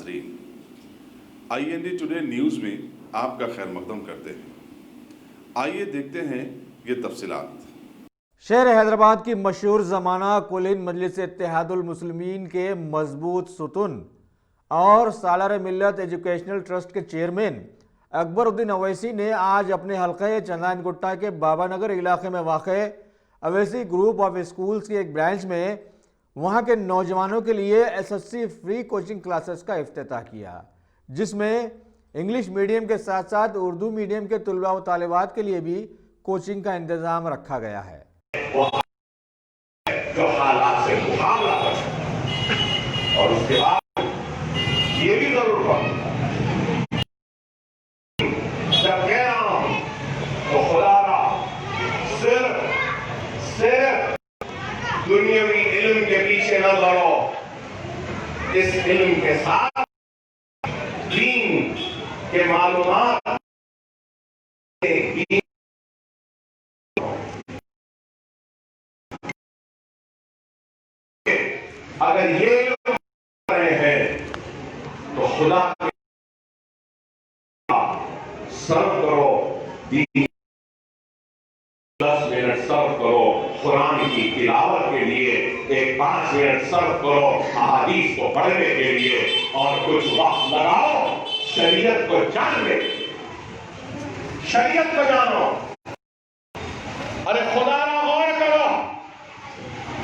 नाजरीन, IND today news में आपका खैर मकदम करते हैं। आइए देखते हैं ये तफसीलात। शहर हैदराबाद की मशहूर ज़माना कुलीन मजलिस इत्तेहादुल मुस्लिमीन के मजबूत सुतून और सालार मिल्लत एजुकेशनल ट्रस्ट के चेयरमैन अकबरुद्दीन अवैसी ने आज अपने हल्के चंदान गुट्टा के बाबा नगर इलाके में वाक़े अवैसी ग्रुप ऑफ स्कूल्स की एक ब्रांच में वहां के नौजवानों के लिए SSC फ्री कोचिंग क्लासेस का इफ्तिताह किया, जिसमें इंग्लिश मीडियम के साथ साथ उर्दू मीडियम के तुलबा व तालिबात के लिए भी कोचिंग का इंतजाम रखा गया है। जो हालात से मुकाबला कर सकता और उसके बाद ये भी जरूर पड़ता जब कह रहा हूं तो खुदा का सिर्फ दुनियावी इल्म के पीछे न दौड़ो, इस इल्म के साथ दीन के मालूमात अगर ये रहे हैं तो खुदा सर्व करो, 10 मिनट सर्व करो कुरान की तिलावत के लिए, एक 5 मिनट सर्व करो अहादीस को पढ़ने के लिए और कुछ वक्त लगाओ शरीयत को जानने, शरीयत को जानो। अरे खुदा ना गौर करो,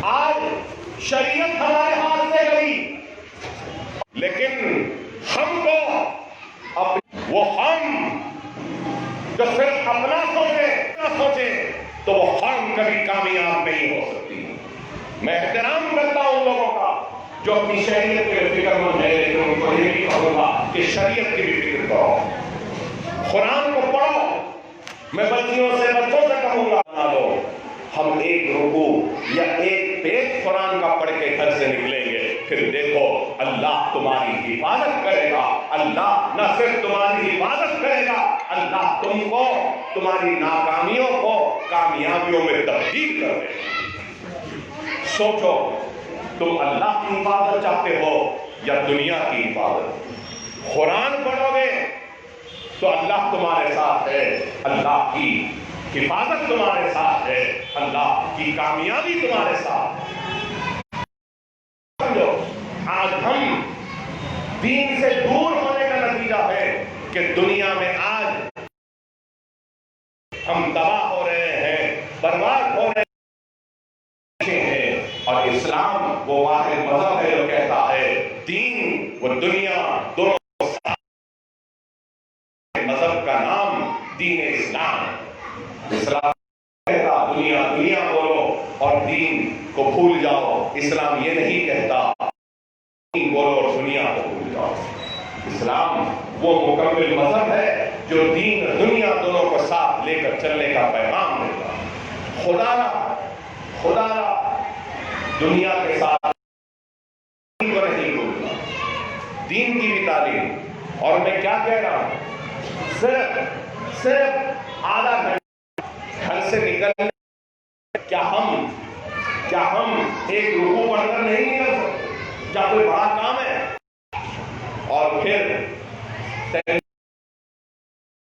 आज शरीयत हमारे हाथ से गई, लेकिन हमको वो हम जो सिर्फ अपना सोचे तो वो हम कभी कामयाब नहीं हो सकती। मैं एहतराम करता हूं उन लोगों का जो अपनी शरीयत के लिए फिक्रमंद है, लेकिन उनको ये भी कहूंगा कि शरीयत की भी फिक्र करो, कुरान को पढ़ो। मैं बच्चों से कहूंगा बना लो, हम एक रुकू या एक पेज कुरान का पढ़ के घर से निकलेंगे, फिर देखो अल्लाह तुम्हारी हिफाजत करेगा। अल्लाह न सिर्फ तुम्हारी हिफाजत करेगा, अल्लाह तुमको तुम्हारी नाकामियों को कामयाबियों में तब्दील कर देगा। सोचो, तुम अल्लाह की हिफाजत चाहते हो या दुनिया की हिफाजत? कुरान पढ़ोगे तो अल्लाह तुम्हारे साथ है, अल्लाह की हिफाजत तुम्हारे साथ है, अल्लाह की कामयाबी तुम्हारे साथ। समझो, आज हम दीन से दूर होने का नतीजा है कि दुनिया में आज हम तबाह हो रहे हैं, बर्बाद हो रहे हैं। और इस्लाम वो वाहिद मजहब है जो कहता है दीन व दुनिया दोनों, मजहब का नाम दीन इस्लाम। इस्लाम कहता दुनिया बोलो और दीन को भूल जाओ। इस्लाम ये नहीं कहता दीन बोलो और दुनिया को भूल जाओ। इस्लाम वो मुकम्मिल मजहब है जो दीन और दुनिया दोनों को साथ लेकर चलने का पैगाम देता है। खुदा दुनिया के साथ दीन को नहीं भूलता, दीन की भी तालीम। और मैं क्या कह रहा हूं, सिर्फ आधा घंटा घर से निकलने, क्या हम एक रुकू पढ़कर नहीं निकल सकते? क्या कोई बड़ा काम है? और फिर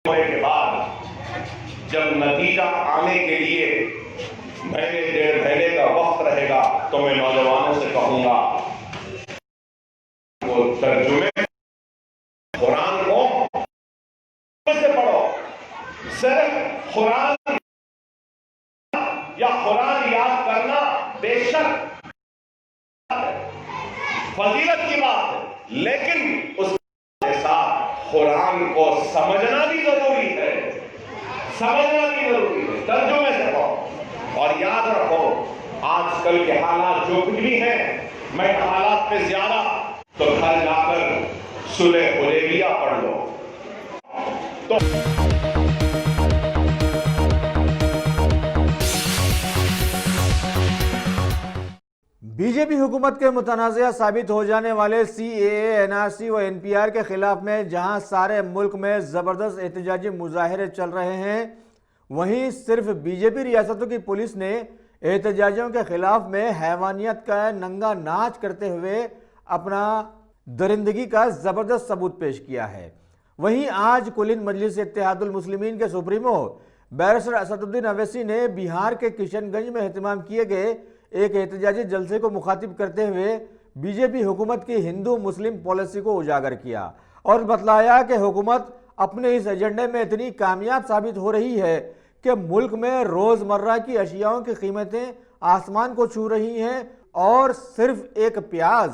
के बाद जब नतीजा आने के लिए महीने 1.5 महीने का वक्त रहेगा तो मैं नौजवानों से कहूंगा वो तर्जुमे कुरान को से पढ़ो। सिर्फ कुरान या कुरान याद करना बेशक फजीलत की बात है, लेकिन उसके साथ कुरान को समझना भी जरूरी है, तर्जुमे से पढ़ो। और याद रखो, आजकल के हालात जो कुछ भी हैं, मैं हालात पे ज्यादा तो घर जाकर सुलह हुदैबिया पढ़ लो। तो बीजेपी हुकूमत के मुतनाज़िया साबित हो जाने वाले CAA, NRC व NPR के खिलाफ में जहां सारे मुल्क में ज़बरदस्त एहतजाजी मुजाहरे चल रहे हैं, वहीं सिर्फ बीजेपी रियासतों की पुलिस ने एहतजाजियों के खिलाफ में हैवानियत का नंगा नाच करते हुए अपना दरिंदगी का जबरदस्त सबूत पेश किया है। वहीं आज कुलीन मजलिस इत्तेहादुल मुस्लिमीन के सुप्रीमो बैरिस्टर असदुद्दीन अवैसी ने बिहार के किशनगंज में एहतमाम किए गए एक एहतजाजी जलसे को मुखातिब करते हुए बीजेपी हुकूमत की हिंदू मुस्लिम पॉलिसी को उजागर किया और बतलाया कि हुकूमत अपने इस एजेंडे में इतनी कामयाब साबित हो रही है कि मुल्क में रोजमर्रा की अशियाओं की कीमतें आसमान को छू रही हैं और सिर्फ एक प्याज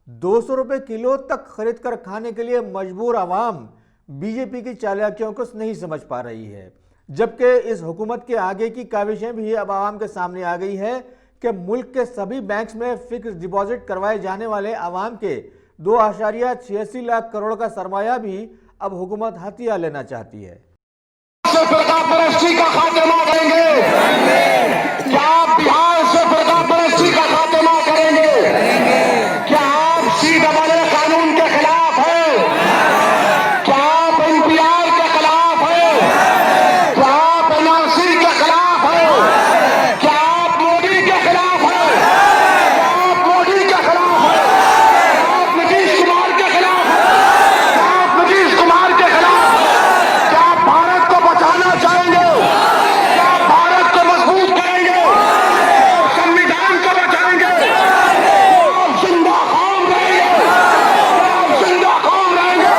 200 रुपए किलो तक खरीद कर खाने के लिए मजबूर आवाम बीजेपी की चालाकियों को नहीं समझ पा रही है। जबकि इस हुकूमत के आगे की काविशें भी अब आवाम के सामने आ गई है कि मुल्क के सभी बैंक्स में फिक्स डिपॉजिट करवाए जाने वाले आवाम के 2.86 लाख करोड़ का सरमाया भी अब हुकूमत हथिया लेना चाहती है। फिरकापरस्ती का खात्मा करेंगे? क्या आप बिहार से फिरकापरस्ती का खात्मा करेंगे? क्या आप CAA कानून के खिलाफ है? क्या आप NPR के खिलाफ है? क्या आप NRC के खिलाफ है? क्या आप मोदी के खिलाफ है? क्या आप मोदी के खिलाफ है? क्या आप नीतीश कुमार के खिलाफ है? क्या आप नीतीश कुमार के खिलाफ है? क्या आप भारत को बचाना चाहेंगे? क्या आप भारत को मजबूत करेंगे? संविधान को बचाएंगे? आप जिंदा कौम रहेंगे? आप जिंदा कौम रहेंगे?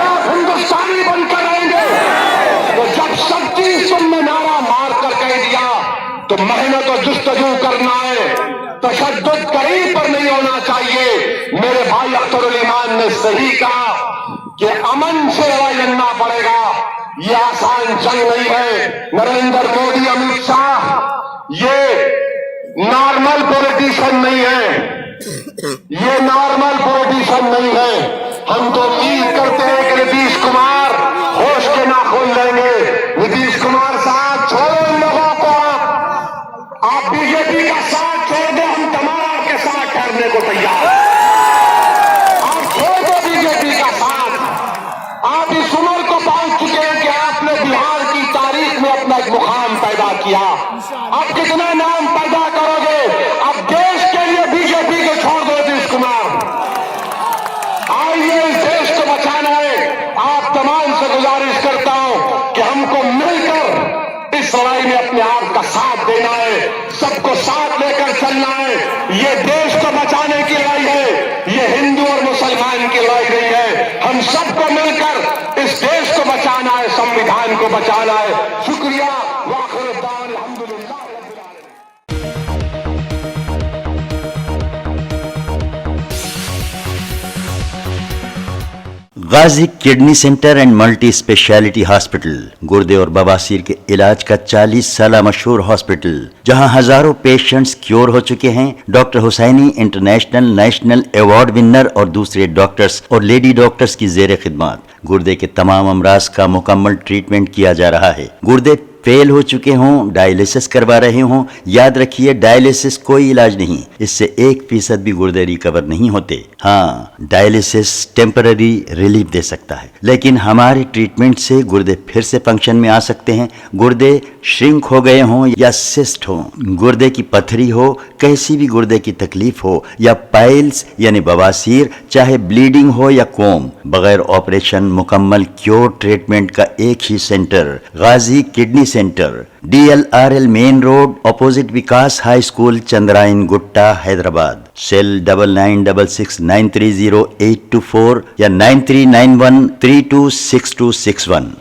आप हिंदुस्तानी बनकर रहेंगे? तो जब सब चीज तुमने नारा मार कर कह दिया तो मेहनत और जुस्तजू करना है, तशद्दुद कहीं पर नहीं होना चाहिए। मेरे भाई अख्तरुल ईमान ने सही कहा कि अमन से लड़ाई लड़ना पड़ेगा। ये आसान जंग नहीं है। नरेंद्र मोदी, अमित शाह ये नॉर्मल पॉलिटिशियन नहीं है, ये नॉर्मल पॉलिटिशियन नहीं है। हम तो उम्मीद करते हैं कि नीतीश कुमार होश के नाखून लेंगे। नीतीश कुमार साथ छोड़ो इन लोगों को, आप बीजेपी का साथ छोड़ दो, हम तमाम आपके साथ ठहरने को तैयार हैं। आप छोड़ दो बीजेपी का साथ। आप इस उम्र को पहुंच चुके हैं कि आपने बिहार की तारीख में अपना एक मुकाम पैदा किया। आप कितना नाम पैदा करोगे? अब देश के लिए बीजेपी को छोड़ दो नीतीश कुमार। आइए, इस देश को बचाना है। आप तमाम से गुजारिश करता हूं कि हमको मिलकर इस लड़ाई में अपने आप का साथ देना है, सबको साथ लेकर चलना है। ये देश को बचाने की लड़ाई है, ये हिंदू और मुसलमान की लड़ाई नहीं है। हम सबको मिलकर इस देश को बचाना है, संविधान को बचाना है। शुक्रिया। वाखिर दान अल्हम्दुलिल्लाह रब्बिल आलमीन। Ghazi kidney centre and multi speciality hospital गुर्दे और बवासीर के इलाज का 40 साल मशहूर हॉस्पिटल, जहां हजारों पेशेंट्स क्योर हो चुके हैं। Doctor Husaini international national award winner और दूसरे डॉक्टर्स और लेडी डॉक्टर्स की जेर खिदमत गुर्दे के तमाम अमराज का मुकम्मल ट्रीटमेंट किया जा रहा है। गुर्दे फेल हो चुके हों, डायलिसिस करवा रहे हों, याद रखिए डायलिसिस कोई इलाज नहीं, इससे 1% भी गुर्दे रिकवर नहीं होते। हाँ, डायलिसिस टेम्पररी रिलीफ दे सकता है, लेकिन हमारे ट्रीटमेंट से गुर्दे फिर से फंक्शन में आ सकते हैं। गुर्दे श्रिंक हो गए हों या सिस्ट हो, गुर्दे की पथरी हो, कैसी भी गुर्दे की तकलीफ हो या पाइल्स यानी बवासीर, चाहे ब्लीडिंग हो या कोम, बगैर ऑपरेशन मुकम्मल क्योर ट्रीटमेंट का एक ही centre, Ghazi kidney centre, DLRL main road, opposite Vikas high school, Chandrayan Gutta, Hyderabad. Cell 9966930824 या 9391326261।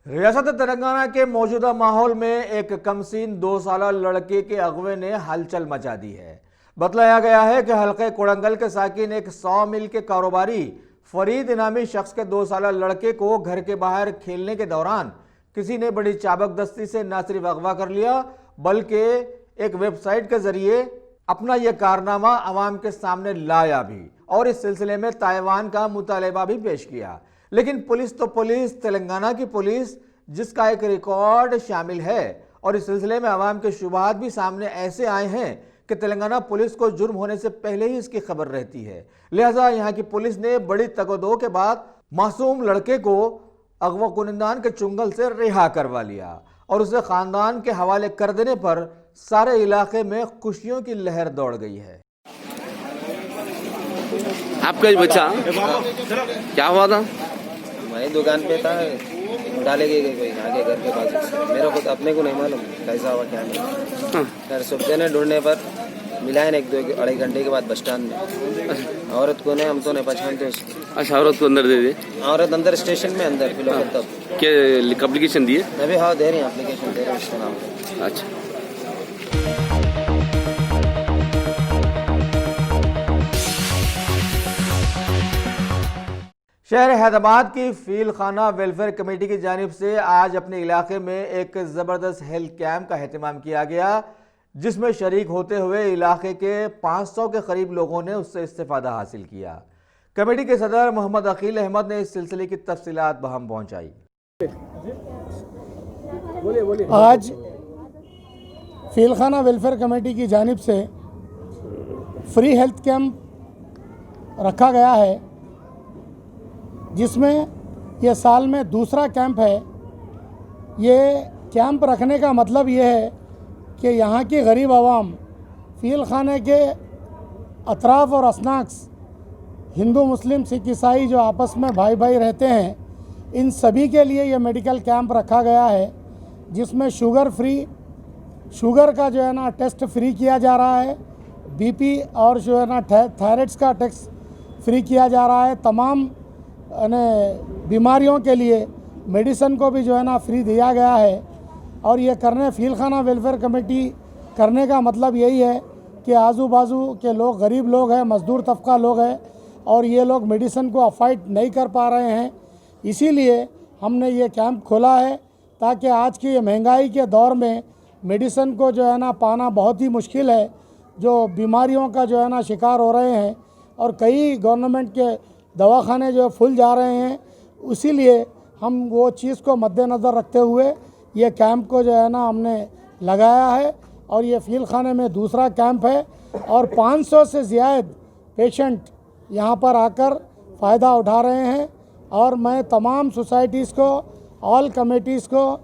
रियासत तेलंगाना के मौजूदा माहौल में एक कमसीन 2 साला लड़के के अगवे ने हलचल मचा दी है। बतलाया गया है कि हल्के कोड़ंगल के साकिन एक 100 मिल के कारोबारी फरीद नामी शख्स के 2 साला लड़के को घर के बाहर खेलने के दौरान किसी ने बड़ी चाबकदस्ती से न सिर्फ अगवा कर लिया, बल्कि एक वेबसाइट के जरिए अपना यह कारनामा आवाम के सामने लाया भी और इस सिलसिले में ताइवान का मुतालबा भी पेश किया। लेकिन पुलिस तो पुलिस, तेलंगाना की पुलिस जिसका एक रिकॉर्ड शामिल है, और इस सिलसिले में आवाम के शुबहात भी सामने ऐसे आए हैं कि तेलंगाना पुलिस को जुर्म होने से पहले ही इसकी खबर रहती है। लिहाजा यहाँ की पुलिस ने बड़ी तगदो के बाद मासूम लड़के को अगवा कुनिंदान के चुंगल से रिहा करवा लिया। और उसे खानदान के हवाले कर देने पर सारे इलाके में खुशियों की लहर दौड़ गई है। आपका ही बच्चा क्या हुआ था? वही दुकान पे था, डाले गए कोई आगे घर के बाजू से। मेरे को तो अपने को नहीं मालूम कैसा हुआ क्या नहीं। फिर सुबह ने ढूंढने पर मिला है 1-2 घंटे के बाद बस स्टैंड में। औरत को नहीं, हम तो नहीं पहचानते उसको। अच्छा, औरत को अंदर दे दे। औरत अंदर स्टेशन में अंदर फिर तब क्या एप्लीकेशन दिए? अभी हाँ दे रहे हैं, एप्लीकेशन दे रहे हैं उसका नाम पे। अच्छा, शहर हैदराबाद की फील खाना वेलफेयर कमेटी की जानिब से आज अपने इलाके में एक ज़बरदस्त हेल्थ कैंप का एहतमाम किया गया, जिसमें शरीक होते हुए इलाके के 500 के करीब लोगों ने उससे इस्तेफादा हासिल किया। कमेटी के सदर मोहम्मद अकील अहमद ने इस सिलसिले की तफसीलात बहम पहुंचाई। आज फील खाना वेलफेयर कमेटी की जानिब से फ्री हेल्थ कैंप रखा गया है, जिसमें ये साल में दूसरा कैंप है। ये कैंप रखने का मतलब ये है कि यहाँ की गरीब आवाम फील खाने के अतराफ़ और असनाक्स हिंदू मुस्लिम सिख ईसाई जो आपस में भाई भाई रहते हैं, इन सभी के लिए ये मेडिकल कैंप रखा गया है, जिसमें शुगर का जो है ना टेस्ट फ्री किया जा रहा है, बीपी और जो है ना थायराइड्स का टेस्ट फ्री किया जा रहा है। तमाम बीमारियों के लिए मेडिसिन को भी जो है ना फ्री दिया गया है। और ये करने फील खाना वेलफेयर कमेटी करने का मतलब यही है कि आजू बाजू के लोग गरीब लोग हैं, मज़दूर तबका लोग हैं, और ये लोग मेडिसिन को अफोर्ड नहीं कर पा रहे हैं। इसीलिए हमने ये कैंप खोला है, ताकि आज की ये महंगाई के दौर में मेडिसिन को जो है ना पाना बहुत ही मुश्किल है। जो बीमारियों का जो है ना शिकार हो रहे हैं, और कई गवर्नमेंट के दवाखाने जो फुल जा रहे हैं, इसीलिए हम वो चीज़ को मद्देनज़र रखते हुए ये कैंप को जो है ना हमने लगाया है। और ये फील खाने में दूसरा कैंप है, और 500 से ज़्यादा पेशेंट यहाँ पर आकर फ़ायदा उठा रहे हैं। और मैं तमाम सोसाइटीज़ को, ऑल कमेटीज़ को,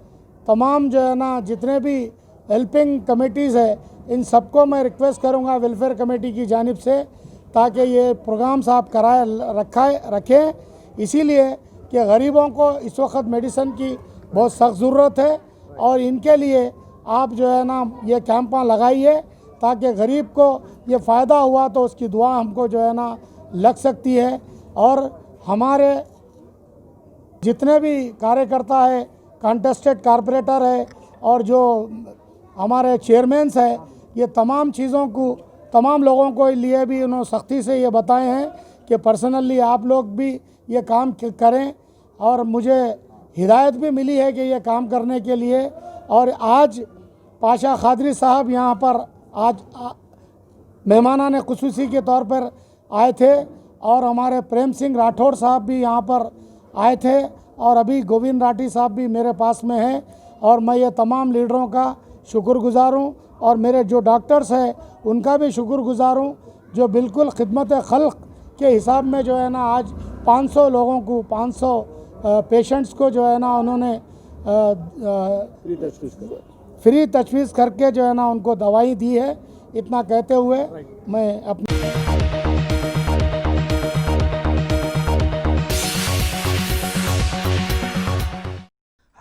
तमाम जो है ना जितने भी हेल्पिंग कमेटीज़ है, इन सबको मैं रिक्वेस्ट करूँगा वेलफेयर कमेटी की जानिब से, ताकि ये प्रोग्राम्स आप रखें, इसीलिए कि गरीबों को इस वक्त मेडिसिन की बहुत सख्त ज़रूरत है। और इनके लिए आप जो है ना ये कैंप लगाइए, ताकि गरीब को ये फ़ायदा हुआ तो उसकी दुआ हमको जो है ना लग सकती है। और हमारे जितने भी कार्यकर्ता है, कंटेस्टेड कारपोरेटर है, और जो हमारे चेयरमैन्स है, ये तमाम चीज़ों को तमाम लोगों को लिए भी उन्होंने सख्ती से ये बताए हैं कि पर्सनली आप लोग भी ये काम करें। और मुझे हिदायत भी मिली है कि ये काम करने के लिए। और आज पाशा खादरी साहब यहाँ पर आज मेहमानाने खुसूसी के तौर पर आए थे, और हमारे प्रेम सिंह राठौड़ साहब भी यहाँ पर आए थे, और अभी गोविंद राठी साहब भी मेरे पास में हैं। और मैं ये तमाम लीडरों का शुक्रगुज़ार हूँ, और मेरे जो डॉक्टर्स हैं उनका भी शुक्रगुज़ार हूँ, जो बिल्कुल खिदमत खल्क़ के हिसाब में जो है ना आज 500 लोगों को, 500 पेशेंट्स को जो है ना उन्होंने फ्री तजवीज़ करके जो है ना उनको दवाई दी है। इतना कहते हुए मैं अपनी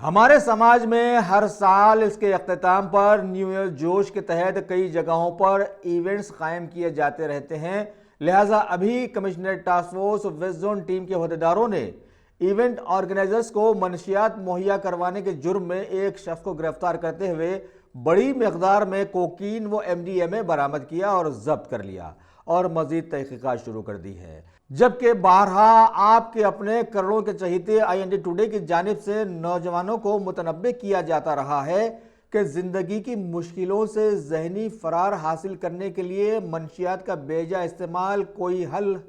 हमारे समाज में हर साल इसके अख्ताम पर न्यू ईयर जोश के तहत कई जगहों पर इवेंट्स कायम किए जाते रहते हैं। लिहाजा अभी commissioner task force west zone team के अहदेदारों ने इवेंट ऑर्गेनाइजर्स को मनशियात मुहैया करवाने के जुर्म में एक शख्स को गिरफ्तार करते हुए बड़ी मकदार में कोकीन व MDMA बरामद किया और जब्त कर लिया, और मजीद तहकीकात शुरू कर दी है। जबकि बारहा आपके अपने करोड़ों के चहीते IND टुडे की जानिब से नौजवानों को मुतनब्बे किया जाता रहा है कि ज़िंदगी की मुश्किलों से जहनी फरार हासिल करने के लिए मंशियात का बेजा इस्तेमाल कोई हल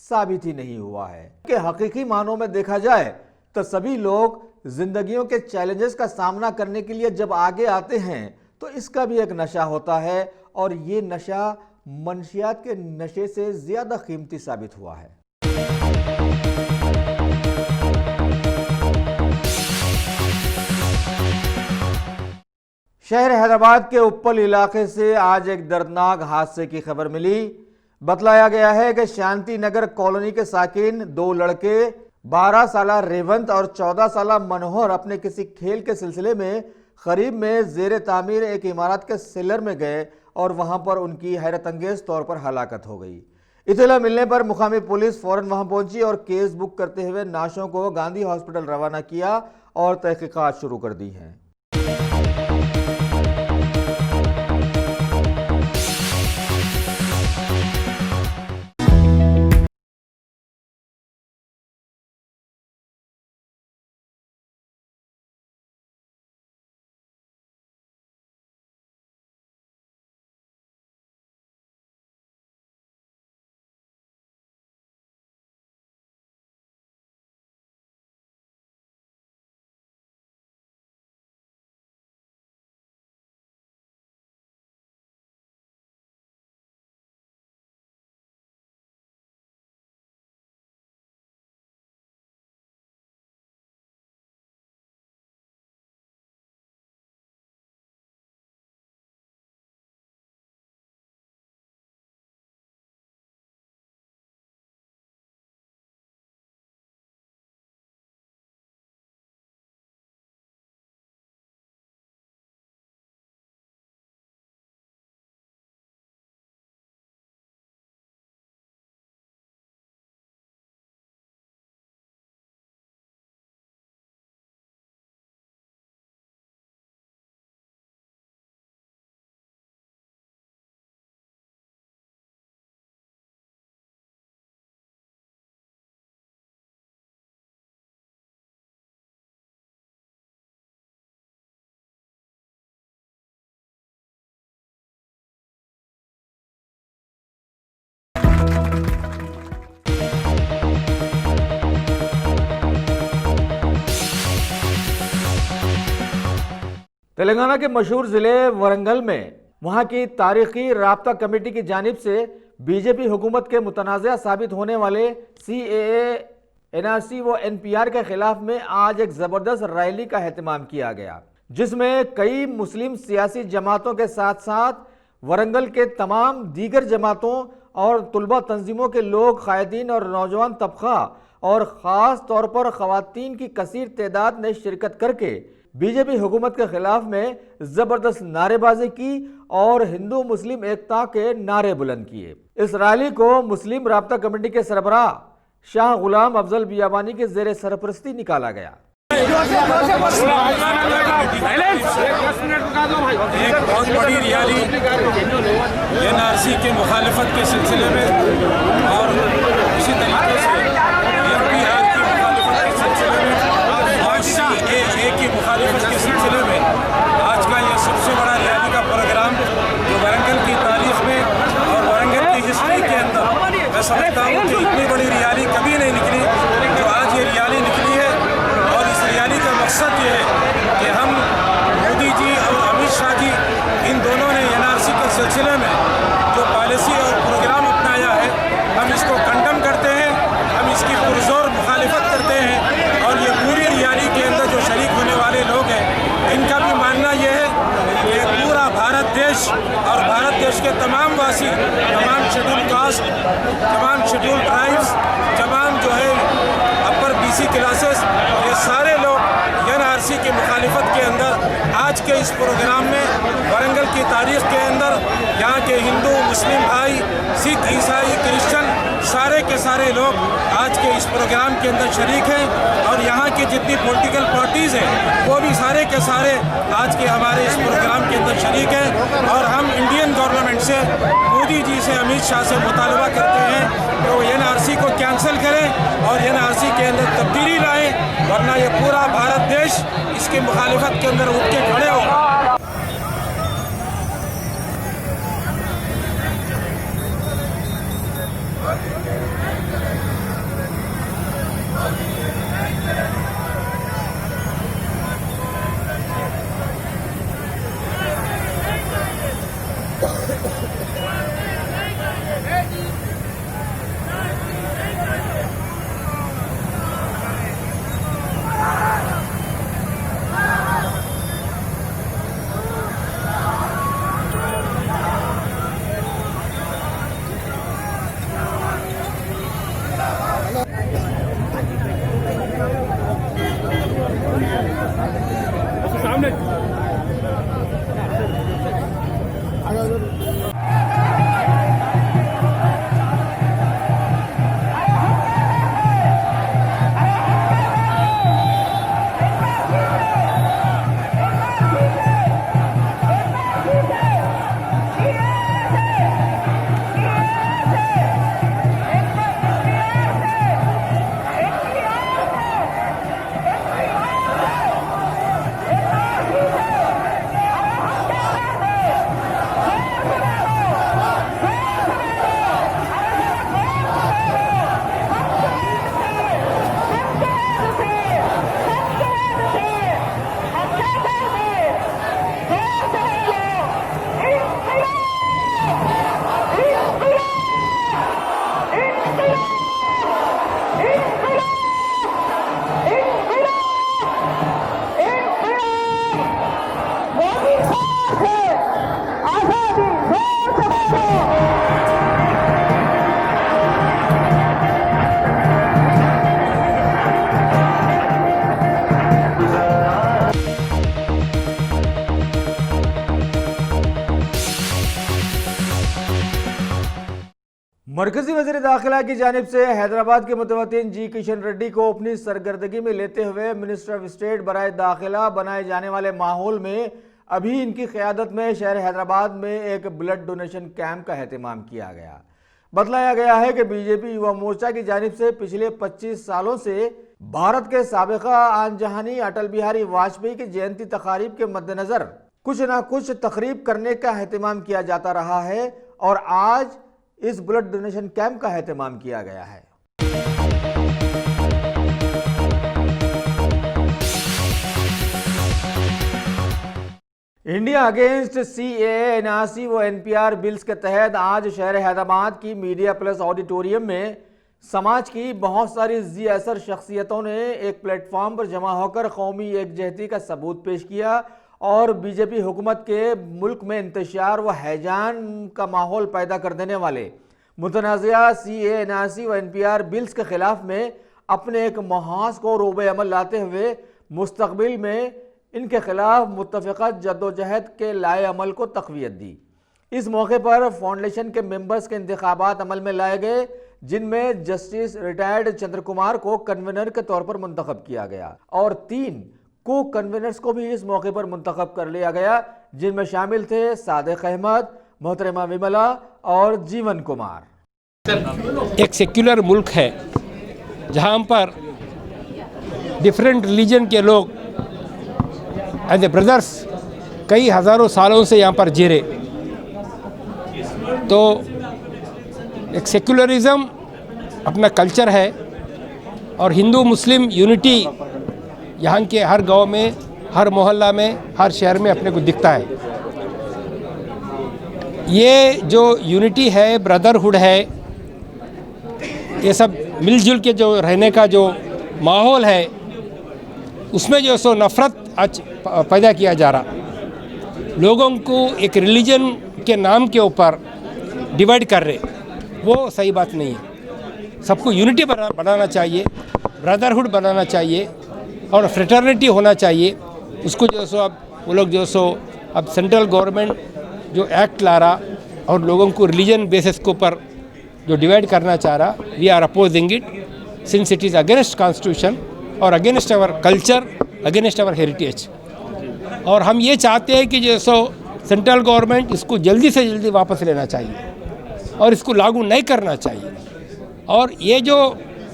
साबित ही नहीं हुआ है। कि हकीकी मानों में देखा जाए तो सभी लोग जिंदगियों के चैलेंजेस का सामना करने के लिए जब आगे आते हैं तो इसका भी एक नशा होता है, और ये नशा मंशियात के नशे से ज्यादा कीमती साबित हुआ है। शहर हैदराबाद के उप्पल इलाके से आज एक दर्दनाक हादसे की खबर मिली। बतलाया गया है कि शांति नगर कॉलोनी के साकिन दो लड़के 12 साला रेवंत और 14 साला मनोहर अपने किसी खेल के सिलसिले में करीब में जेर तामीर एक इमारत के सेलर में गए और वहां पर उनकी हैरत अंगेज तौर पर हलाकत हो गई। इत्तला मिलने पर मुकामी पुलिस फौरन वहां पहुंची और केस बुक करते हुए नाशों को गांधी हॉस्पिटल रवाना किया और तहकीकात शुरू कर दी हैं। तेलंगाना के मशहूर ज़िले वरंगल में वहां की तारीखी राब्ता कमेटी की जानिब से बीजेपी हुकूमत के मुतनाज़ा साबित होने वाले CAA, NRC व NPR के खिलाफ में आज एक ज़बरदस्त रैली का एहतमाम किया गया, जिसमें कई मुस्लिम सियासी जमातों के साथ साथ वरंगल के तमाम दीगर जमातों और तुलबा तंजीमों के लोग, कायदीन और नौजवान तबका और ख़ास तौर पर ख़वातीन की कसीर तादाद ने शिरकत करके बीजेपी हुकूमत के खिलाफ में जबरदस्त नारेबाजी की और हिंदू मुस्लिम एकता के नारे बुलंद किए। इस रैली को मुस्लिम राब्ता कमेटी के सरबराह शाह गुलाम अफजल बियाबानी के जेर सरपरस्ती निकाला गया। एक बहुत बड़ी रैली NRC के मुखालिफत के सिलसिले में और इसी तरीके से NPR की मुखालिफत के सिलसिले में और CAA की मुखालिफत के सिलसिले में आज का यह सबसे बड़ा रैली का प्रोग्राम जो वरंगल की तारीख में और वरंगल की हिस्ट्री के अंदर मैं समझता हूँ कि इतनी बड़ी रैली कभी नहीं निकली जो आज ये रैली निकली है। और इस रैली का मकसद ये है कि हम मोदी जी और अमित शाह जी इन दोनों ने NRC के सिलसिले में जो पॉलिसी और प्रोग्राम अपनाया है हम इसको कंडम करते हैं, हम इसकी पुरजोर मुखालिफत करते हैं। और ये पूरी रैली के अंदर जो शरीक होने वाले लोग हैं इनका भी मानना ये है कि पूरा भारत देश और भारत देश के तमाम वासी, तमाम शेड्यूल कास्ट, तमाम शेड्यूल ट्राइब्स, तमाम जो है अपर BC क्लासेस, ये सारे लोग NRC की मुखालिफत के अंदर आज के इस प्रोग्राम में वरंगल की तारीख के अंदर यहाँ के हिंदू, मुस्लिम भाई, सिख, ईसाई, क्रिश्चन सारे के सारे लोग आज के इस प्रोग्राम के अंदर शरीक हैं। और यहाँ की जितनी पॉलिटिकल पार्टीज़ हैं वो भी सारे के सारे आज के हमारे इस प्रोग्राम के अंदर शरीक हैं। और हम इंडियन गवर्नमेंट से, मोदी जी से, अमित शाह से मुतालबा करते हैं कि वो NRC को कैंसिल करें और NRC के अंदर तब्दीली लाएं, वरना ये पूरा भारत देश इसकी मुखालिफत के अंदर उठ के खड़े होगा। मरकजी वज़ीर दाखिला की जानिब से हैदराबाद के मुतवत्तिन जी किशन रेड्डी को अपनी सरगर्दगी में लेते हुए मिनिस्टर ऑफ स्टेट बराए दाखिला बनाए जाने वाले माहौल में अभी इनकी क़यादत में शहर हैदराबाद में एक ब्लड डोनेशन कैंप का एहतमाम किया गया। बतलाया गया है कि बीजेपी युवा मोर्चा की जानिब से पिछले 25 सालों से भारत के साबिका आन जहानी अटल बिहारी वाजपेयी की जयंती तकारीब के मद्देनजर कुछ न कुछ तकरीब करने का एहतमाम किया जाता रहा है और आज इस ब्लड डोनेशन कैंप का एहतमाम किया गया है। इंडिया अगेंस्ट CAA, NRC व NPR बिल्स के तहत आज शहर हैदराबाद की मीडिया प्लस ऑडिटोरियम में समाज की बहुत सारी जी असर शख्सियतों ने एक प्लेटफॉर्म पर जमा होकर कौमी एकजहती का सबूत पेश किया और बीजेपी हुकूमत के मुल्क में इंतशार व हैजान का माहौल पैदा कर देने वाले मुतनाज़िया CAA, NRC व NPR बिल्स के खिलाफ में अपने एक महाज को रोबे अमल लाते हुए मुस्तकबिल में इनके खिलाफ मुत्तफ़िक़ा जद्दोजहद के लाए अमल को तक़वियत दी। इस मौके पर फाउंडेशन के मेंबर्स के इंतखाबात अमल में लाए गए, जिनमें जस्टिस रिटायर्ड चंद्र कुमार को कन्वीनर के तौर पर मुंतखब किया गया और 3 को कन्वीनर्स को भी इस मौके पर मुंतखब कर लिया गया, जिनमें शामिल थे सादिक अहमद, मोहतरमा विमला और जीवन कुमार। एक सेक्युलर मुल्क है जहाँ पर डिफरेंट रिलीजन के लोग एज ए ब्रदर्स कई हज़ारों सालों से यहाँ पर जी रहे, तो एक सेक्युलरिज़म अपना कल्चर है और हिंदू मुस्लिम यूनिटी यहाँ के हर गांव में, हर मोहल्ला में, हर शहर में अपने को दिखता है। ये जो यूनिटी है, ब्रदरहुड है, ये सब मिलजुल के जो रहने का जो माहौल है उसमें जो सो नफ़रत आज पैदा किया जा रहा, लोगों को एक रिलीजन के नाम के ऊपर डिवाइड कर रहे, वो सही बात नहीं है। सबको यूनिटी बनाना चाहिए, ब्रदरहुड बनाना चाहिए और फ्रेटर्निटी होना चाहिए। उसको जो सो अब वो लोग जो सो अब सेंट्रल गवर्नमेंट जो एक्ट ला रहा और लोगों को रिलीजन बेसिस के ऊपर जो डिवाइड करना चाह रहा, we are opposing it since it is against constitution और against our culture, against our heritage. और हम ये चाहते हैं कि जो सो सेंट्रल गवर्नमेंट इसको जल्दी से जल्दी वापस लेना चाहिए और इसको लागू नहीं करना चाहिए। और ये जो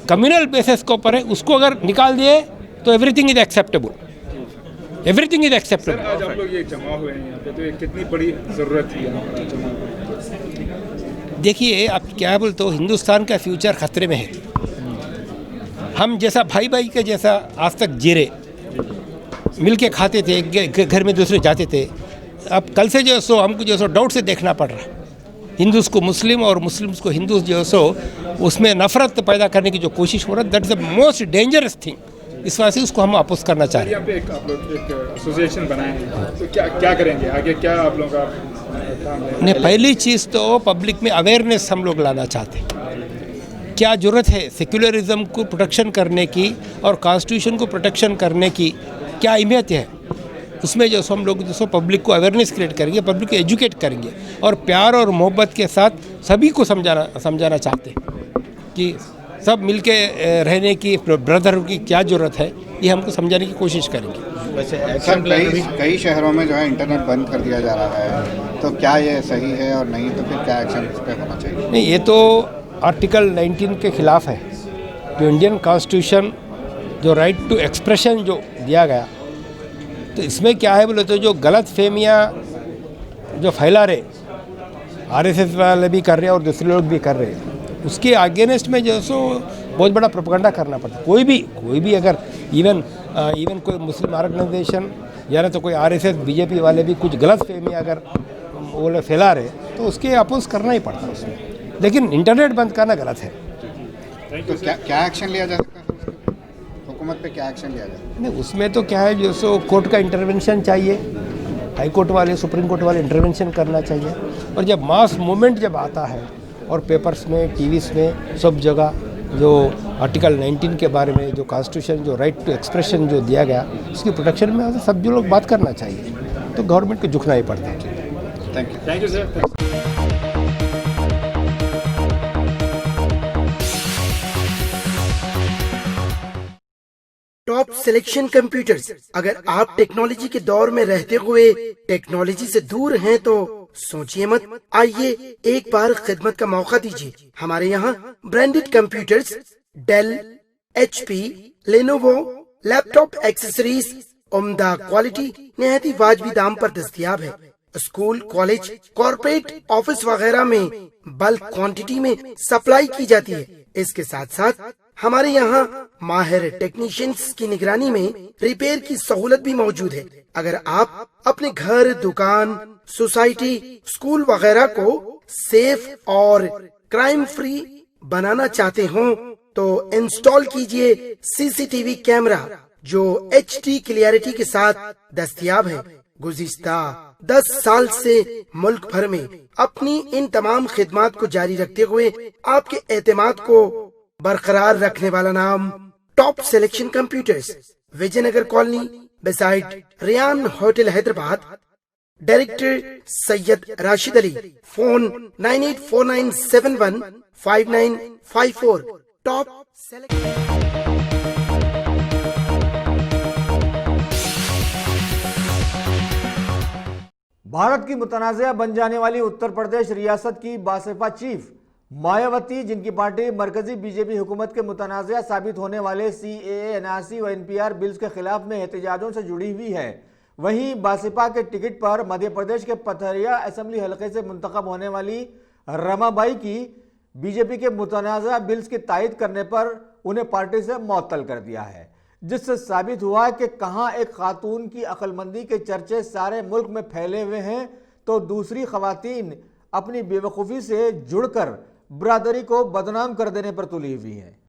कम्युनल बेसिस के ऊपर है उसको अगर निकाल दिए तो everything is acceptable, everything is acceptable. आज आप लोग ये जमा हुए हैं यहाँ पे, तो ये कितनी बड़ी ज़रूरत थी यहाँ पर जमा? देखिए, आप क्या बोलते हो, हिंदुस्तान का फ्यूचर खतरे में है। हम जैसा भाई भाई के जैसा आज तक जी रहे, मिल के खाते थे, घर में दूसरे जाते थे। अब कल से जो सो हमको जो सो डाउट से देखना पड़ रहा, हिंदूज़ को मुस्लिम और मुस्लिम्स को हिंदूज़ जो सो उसमें नफ़रत पैदा करने की जो कोशिश हो रहा है, that is the most dangerous thing. इस वजह से उसको हम अपोज करना चाह रहे हैं। यहाँ पे आप लोग एक एसोसिएशन बनाए हैं, तो क्या करेंगे आगे, क्या आप लोगों का काम है? नहीं, पहली चीज़ तो पब्लिक में अवेयरनेस हम लोग लाना चाहते हैं। क्या ज़रूरत है सेक्युलरिज़म को प्रोटेक्शन करने की और कॉन्स्टिट्यूशन को प्रोटेक्शन करने की, क्या अहमियत है उसमें। जो हम लोग जो पब्लिक को अवेयरनेस क्रिएट करेंगे, पब्लिक को एजुकेट करेंगे और प्यार और मोहब्बत के साथ सभी को समझाना चाहते हैं कि सब मिलके रहने की, ब्रदरहुड की क्या ज़रूरत है, ये हमको समझाने की कोशिश करेंगे। वैसे एक्शन कई शहरों में जो है इंटरनेट बंद कर दिया जा रहा है, तो क्या ये सही है और नहीं, तो फिर क्या एक्शन इस पर होना चाहिए? नहीं, ये तो आर्टिकल 19 के ख़िलाफ़ है। जो इंडियन कॉन्स्टिट्यूशन जो राइट टू एक्सप्रेशन जो दिया गया, तो इसमें क्या है बोले तो जो गलत फहमियाँ जो फैला रहे, RSS वाले भी कर रहे हैं और दूसरे लोग भी कर रहे हैं, उसके अगेंस्ट में जो सो बहुत बड़ा प्रोपेगेंडा करना पड़ता है। कोई भी अगर इवन कोई मुस्लिम ऑर्गेनाइजेशन या ना तो कोई RSS बीजेपी वाले भी कुछ गलत फहमियाँ अगर वो लोग फैला रहे, तो उसके अपोज करना ही पड़ता है उसमें। लेकिन इंटरनेट बंद करना गलत है। तो क्या एक्शन लिया जा सकता है, हुकूमत पे क्या एक्शन लिया जाए? नहीं, उसमें तो क्या है, जो सो कोर्ट का इंटरवेंशन चाहिए, हाई कोर्ट वाले, सुप्रीम कोर्ट वाले इंटरवेंशन करना चाहिए। और जब मास मूवमेंट जब आता है और पेपर्स में, टीवीज़ में, सब जगह जो आर्टिकल 19 के बारे में, जो कॉन्स्टिट्यूशन जो राइट टू एक्सप्रेशन जो दिया गया, उसकी प्रोटेक्शन में सब जो लोग बात करना चाहिए, तो गवर्नमेंट को झुकना ही पड़ता है। Thank you sir. Top selection computers. अगर आप टेक्नोलॉजी के दौर में रहते हुए टेक्नोलॉजी से दूर हैं तो सोचिए मत, आइए एक बार खिदमत का मौका दीजिए। हमारे यहाँ branded computers Dell, HP, Lenovo, laptop accessories उम्दा क्वालिटी निहायती वाजबी दाम पर दस्तयाब है। स्कूल, कॉलेज, कॉर्पोरेट, ऑफिस वगैरह में बल्क क्वांटिटी में सप्लाई की जाती है। इसके साथ साथ हमारे यहाँ माहिर टेक्नीशियंस की निगरानी में रिपेयर की सहूलत भी मौजूद है। अगर आप अपने घर, दुकान, सोसाइटी, स्कूल वगैरह को सेफ और क्राइम फ्री बनाना चाहते हो तो इंस्टॉल कीजिए CCTV कैमरा जो HD क्लियरिटी के साथ दस्तयाब है। गुज़िश्ता 10 साल से मुल्क भर में अपनी इन तमाम खिदमात को जारी रखते हुए आपके एतमाद को बरकरार रखने वाला नाम top selection computers, Vijayanagar colony beside Riyan hotel Hyderabad. Director Syed Rashid Ali. Phone 9849715954। Top Bharat की मुतनाज़ा बन जाने वाली उत्तर प्रदेश रियासत की बासपा चीफ मायावती, जिनकी पार्टी मरकजी बीजेपी हुकूमत के मुतनाज़ा साबित होने वाले CAA, NRC व NPR बिल्स के खिलाफ में एहतजाजों से जुड़ी हुई है, वहीं बासपा के टिकट पर मध्य प्रदेश के पथरिया असेंबली हलके से मुंतखब होने वाली रमाबाई की बीजेपी के मुतनाज़ा बिल्स की तायद करने पर उन्हें पार्टी से मुअत्तल कर दिया है, जिससे साबित हुआ कि कहां एक खातून की अक्लमंदी के चर्चे सारे मुल्क में फैले हुए हैं तो दूसरी खवातीन अपनी बेवकूफ़ी से जुड़कर बरादरी को बदनाम कर देने पर तुली हुई हैं।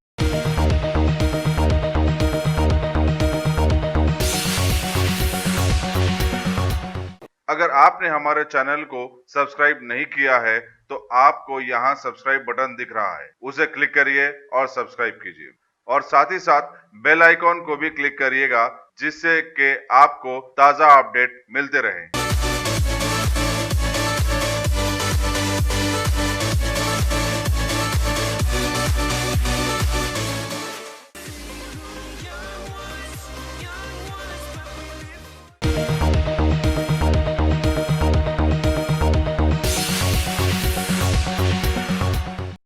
अगर आपने हमारे चैनल को सब्सक्राइब नहीं किया है तो आपको यहाँ सब्सक्राइब बटन दिख रहा है, उसे क्लिक करिए और सब्सक्राइब कीजिए और साथ ही साथ बेल आइकॉन को भी क्लिक करिएगा जिससे कि आपको ताज़ा अपडेट मिलते रहें।